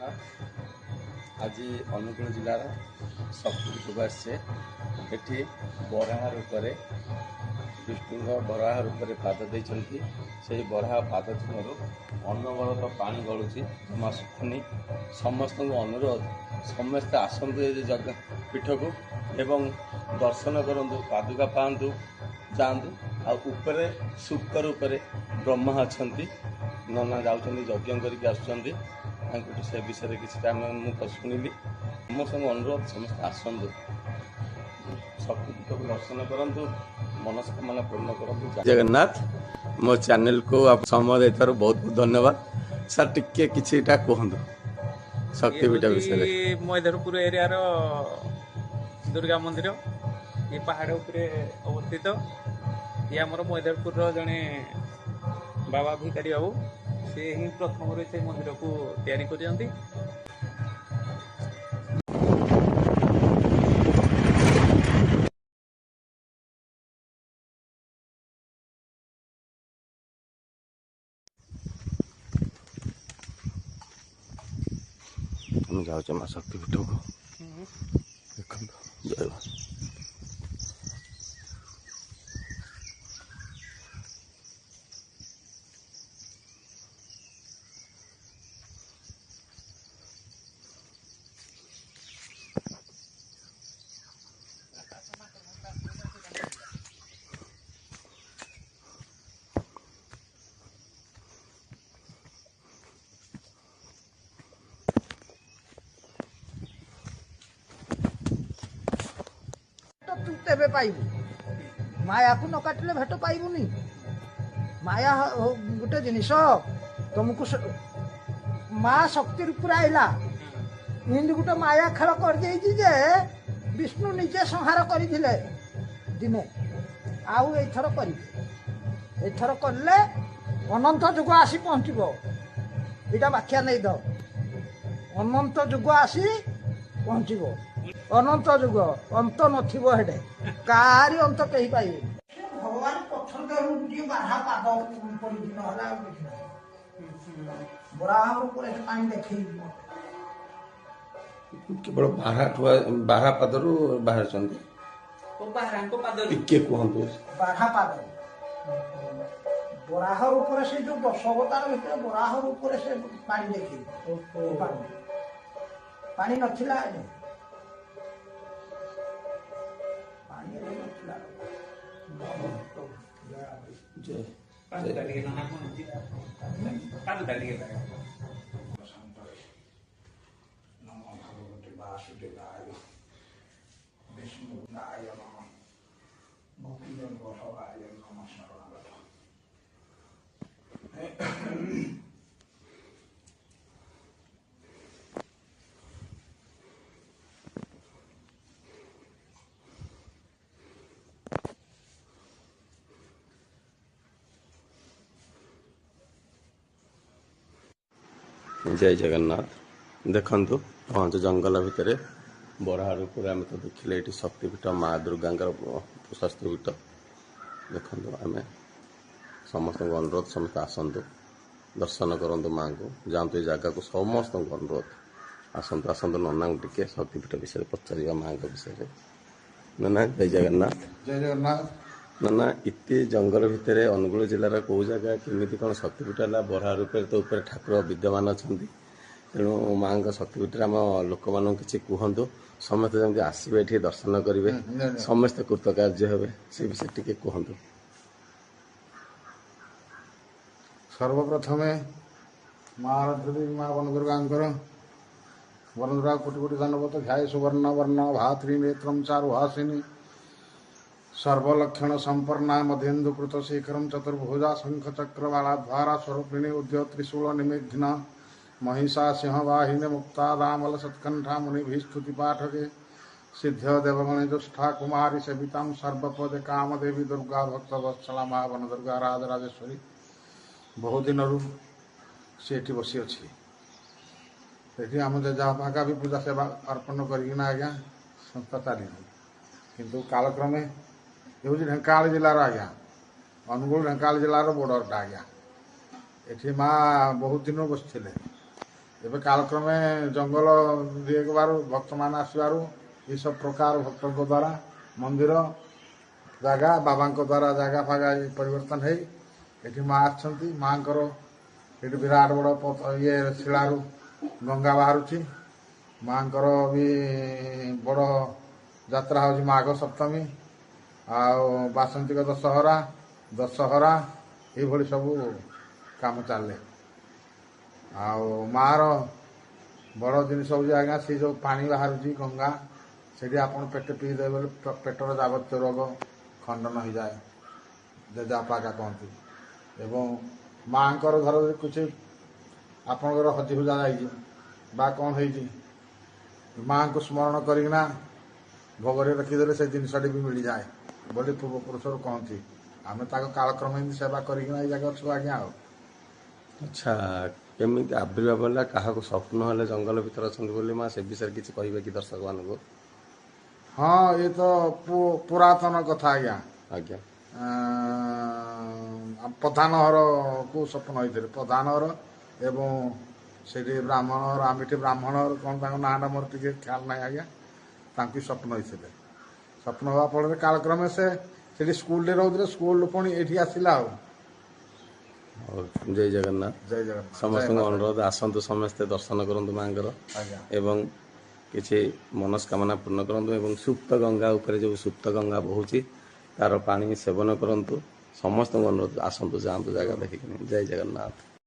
ଜଗନ୍ନାଥ ଆଜି ଅନୁଗୁଳ ଜିଲ୍ଲାର ଶକ୍ତିପୀଠକୁ ଆସିଛେ। ଏଠି ବରାହ ରୂପରେ ବିଷ୍ଣୁଙ୍କ ବରାହ ରୂପରେ ପାଦ ଦେଇଛନ୍ତି। ସେହି ବରାହ ପାଦ ଚିହ୍ନରୁ ଅନବରତ ପାଣି ଗଳୁଛି, ଜମା ଶୁଖୁନି। ସମସ୍ତଙ୍କୁ ଅନୁରୋଧ, ସମସ୍ତେ ଆସନ୍ତୁ ଏ ଜଗା ପୀଠକୁ ଏବଂ ଦର୍ଶନ କରନ୍ତୁ, ପାଦୁକା ପାଆନ୍ତୁ, ଯାଆନ୍ତୁ। ଆଉ ଉପରେ ଶୁକ ରୂପରେ ବ୍ରହ୍ମା ଅଛନ୍ତି, ନନା ଯାଉଛନ୍ତି ଯଜ୍ଞ କରିକି ଆସୁଛନ୍ତି। ତାଙ୍କଠୁ ସେ ବିଷୟରେ କିଛିଟା ମୁଁ ଶୁଣିଲି। ସମସ୍ତଙ୍କୁ ଅନୁରୋଧ, ସମସ୍ତେ ଆସନ୍ତୁ, ଶକ୍ତିପୀଠକୁ ଦର୍ଶନ କରନ୍ତୁ, ମନସ୍କାମନା ପୂର୍ଣ୍ଣ କରନ୍ତୁ। ଜଗନ୍ନାଥ, ମୋ ଚ୍ୟାନେଲକୁ ସମୟ ଦେଇଥିବାରୁ ବହୁତ ବହୁତ ଧନ୍ୟବାଦ। ସାର୍ ଟିକେ କିଛିଟା କୁହନ୍ତୁ ଶକ୍ତିପୀଠ ବିଷୟରେ। ମୈଧରପୁର ଏରିଆର ଦୁର୍ଗା ମନ୍ଦିର ଏ ପାହାଡ଼ ଉପରେ ଅବସ୍ଥିତ। ଇଏ ଆମର ମୈଧରପୁରର ଜଣେ ବାବା ଭିକାରୀ ବାବୁ, ସେ ହିଁ ପ୍ରଥମରୁ ସେ ମନ୍ଦିରକୁ ତିଆରି କରିଛନ୍ତି। ଆମେ ଯାଉଛେ ମା ଶକ୍ତିପୀଠକୁ। ଦେଖନ୍ତୁ, ଜୟ ମା। तू तेबे पाइबू, माया को न काटिले भेट पाइबुनी। माया गोटे जिनिस तुमको माँ शक्ति रूप आईला इन्दी गोटे माया खेल कर विष्णु निजे संहार करथिले दिने आउ एथर करिवे। एथर कले अनंत जुग आसी पहुँचब। एटा व्याख्या नहीं द अनंत जुग आसी पहुँचब। अनंत जुग अंत नथिबो हेडे कारी अंत कही पाइबे। भगवान पत्थर देहु गोटे बाधा पाद पड़ी नहला बराह ऊपर पानी देखई କେବଳ ବାହା ପାଦରୁ ବାହାରିଛନ୍ତି। ଟିକେ କୁହନ୍ତୁ। बाधा पाद बराह ऊपर से जो 10 अवतार भितर बराह ऊपर से पानी देखई पानी नथिला जय जगन्नाथ। देखନ୍ତୁ ପହଞ୍ଚ ଜଙ୍ଗଲ ଭିତରେ ବରାହ ରୂପରେ ଆମେ ତ ଦେଖିଲେ ଏଠି ଶକ୍ତିପୀଠ ମା ଦୁର୍ଗାଙ୍କର ଶକ୍ତିପୀଠ। ଦେଖନ୍ତୁ, ଆମେ ସମସ୍ତଙ୍କୁ ଅନୁରୋଧ, ସମସ୍ତେ ଆସନ୍ତୁ, ଦର୍ଶନ କରନ୍ତୁ ମାଙ୍କୁ, ଯାଆନ୍ତୁ ଏ ଜାଗାକୁ। ସମସ୍ତଙ୍କୁ ଅନୁରୋଧ, ଆସନ୍ତୁ ଆସନ୍ତୁ ନନାଙ୍କୁ ଟିକେ ଶକ୍ତିପୀଠ ବିଷୟରେ ପଚାରିବା, ମାଙ୍କ ବିଷୟରେ। ନନା ଜୟ ଜଗନ୍ନାଥ। ଜୟ ଜଗନ୍ନାଥ। ନନା, ଏତେ ଜଙ୍ଗଲ ଭିତରେ ଅନୁଗୁଳ ଜିଲ୍ଲାର କେଉଁ ଜାଗା କେମିତି କ'ଣ ଶକ୍ତିପୀଠ ହେଲା? ବରାହ ରୂପରେ ତ ଉପରେ ଠାକୁର ବିଦ୍ୟମାନ ଅଛନ୍ତି, ତେଣୁ ମାଙ୍କ ଶକ୍ତିପୀଠରେ ଆମ ଲୋକମାନଙ୍କୁ କିଛି କୁହନ୍ତୁ। ସମସ୍ତେ ଯେମିତି ଆସିବେ, ଏଠି ଦର୍ଶନ କରିବେ, ସମସ୍ତେ କୃତକାର୍ଯ୍ୟ ହେବେ, ସେ ବିଷୟରେ ଟିକେ କୁହନ୍ତୁ। ସର୍ବପ୍ରଥମେ ମା ଦେବୀ ମା ବନଦୁର୍ଗାଙ୍କର ବନଦୁର୍ଗା କୋଟି କୋଟି ଧନବତ ଧ୍ୟାୟ ସୁବର୍ଣ୍ଣ ବର୍ଣ୍ଣ ଭାତ୍ରୀ ନେତ୍ରମ୍ ଚାରୁହାସିନୀ सर्वलक्षण संपन्ना मध्येन्दुकृत शेखरम चतुर्भुजा शंख चक्र बालाध्वारा स्वरूपिणी उद्य त्रिशूल निमेघ्न महिषा सिंह वाहिनी मुक्ता दामल सत्कंठा मुनि स्तुति पाठके सिद्ध देवगणे दुष्ठा कुमारी सेविताम सर्वपदे कामदेवी दुर्गा भक्त वत्सला महावन दुर्गा राजराजेश्वरी बहु दिन सेठी बसी अच्छी सेठी आम जहाँ भी पूजा सेवा अर्पण करना आज्ञा संस्था चली किंतु कालक्रमे ये ढेंकानाल जिलार आज्ञा अनुगुल ढेंकानाल जिलार बॉर्डरटा आज्ञा एठी माँ बहुत दिन बसते ଏବେ କାଳକ୍ରମେ ଜଙ୍ଗଲ ଦିଗବାରୁ ଭକ୍ତମାନେ ଆସିବାରୁ ଏସବୁ ପ୍ରକାର ଭକ୍ତଙ୍କ ଦ୍ୱାରା ମନ୍ଦିର ଜାଗା ବାବାଙ୍କ ଦ୍ୱାରା ଜାଗା ଫାଗା ପରିବର୍ତ୍ତନ ହେଇ ଏଠି ମା ଆସିଛନ୍ତି। ମାଙ୍କର ଏଠି ବିରାଟ ବଡ଼ ଇଏ ଶିଳାରୁ ଗଙ୍ଗା ବାହାରୁଛି। ମାଙ୍କର ବି ବଡ଼ ଯାତ୍ରା ହେଉଛି ମାଘ ସପ୍ତମୀ ଆଉ ବାସନ୍ତିକ ଦଶହରା ଏଇଭଳି ସବୁ କାମ ଚାଲେ। ଆଉ ମାଆର ବଡ଼ ଜିନିଷ ହେଉଛି ଆଜ୍ଞା ସେ ଯେଉଁ ପାଣି ବାହାରୁଛି ଗଙ୍ଗା ସେଠି ଆପଣ ପେଟ ପିଇଦେବେ ବୋଲି ପେଟର ଯାବତୀୟ ରୋଗ ଖଣ୍ଡନ ହୋଇଯାଏ ଜେଜାପାକା କହନ୍ତି। ଏବଂ ମାଆଙ୍କର ଘର ଯଦି କିଛି ଆପଣଙ୍କର ହଜି ହୁଜା ଯାଇଛି ବା କ'ଣ ହେଇଛି ମାଆଙ୍କୁ ସ୍ମରଣ କରିକିନା ଭୋଗରେ ରଖିଦେଲେ ସେ ଜିନିଷଟି ବି ମିଳିଯାଏ ବୋଲି ପୂର୍ବପୁରୁଷରୁ କହନ୍ତି। ଆମେ ତାଙ୍କ କାଳକ୍ରମେ ଏମିତି ସେବା କରିକିନା ଏଇ ଜାଗା ଅଛୁ ଆଜ୍ଞା। ଆଉ ଆଚ୍ଛା, କେମିତି ଆବିର୍ଭାବ ହେଲା, କାହାକୁ ସ୍ୱପ୍ନ ହେଲେ ଜଙ୍ଗଲ ଭିତରେ ଅଛନ୍ତି ବୋଲି ମା, ସେ ବିଷୟରେ କିଛି କହିବେ କି ଦର୍ଶକମାନଙ୍କୁ? ହଁ, ଏ ତ ପୁରାତନ କଥା ଆଜ୍ଞା। ଆଜ୍ଞା। ପ୍ରଧାନ ଘରକୁ ସ୍ୱପ୍ନ ହେଇଥିଲେ। ପ୍ରଧାନ ଘର ଏବଂ ସେଠି ବ୍ରାହ୍ମଣ ଘର, ଆମେ ଏଠି ବ୍ରାହ୍ମଣ ଘର କ'ଣ ତାଙ୍କ ନାଁଟା ମୋର ଟିକେ ଖ୍ୟାଲ ନାହିଁ ଆଜ୍ଞା। ତାଙ୍କୁ ସ୍ୱପ୍ନ ହେଇଥିଲେ। ସ୍ୱପ୍ନ ହେବା ଫଳରେ କାଳକ୍ରମେ ସେ ସେଠି ସ୍କୁଲରେ ରହୁଥିଲେ, ସ୍କୁଲ ପୁଣି ଏଠି ଆସିଲା। ଆଉ ଜୟ ଜଗନ୍ନାଥ। ଜୟ ଜଗନ୍ନାଥ। ସମସ୍ତଙ୍କୁ ଅନୁରୋଧ, ଆସନ୍ତୁ ସମସ୍ତେ ଦର୍ଶନ କରନ୍ତୁ ମାଙ୍କର ଆଜ୍ଞା। ଏବଂ କିଛି ମନସ୍କାମନା ପୂର୍ଣ୍ଣ କରନ୍ତୁ। ଏବଂ ସୁପ୍ତ ଗଙ୍ଗା ଉପରେ ଯେଉଁ ସୁପ୍ତ ଗଙ୍ଗା ବହୁଛି ତାର ପାଣି ସେବନ କରନ୍ତୁ। ସମସ୍ତଙ୍କୁ ଅନୁରୋଧ, ଆସନ୍ତୁ, ଯାଆନ୍ତୁ ଜାଗା ଦେଖିକିନି। ଜୟ ଜଗନ୍ନାଥ।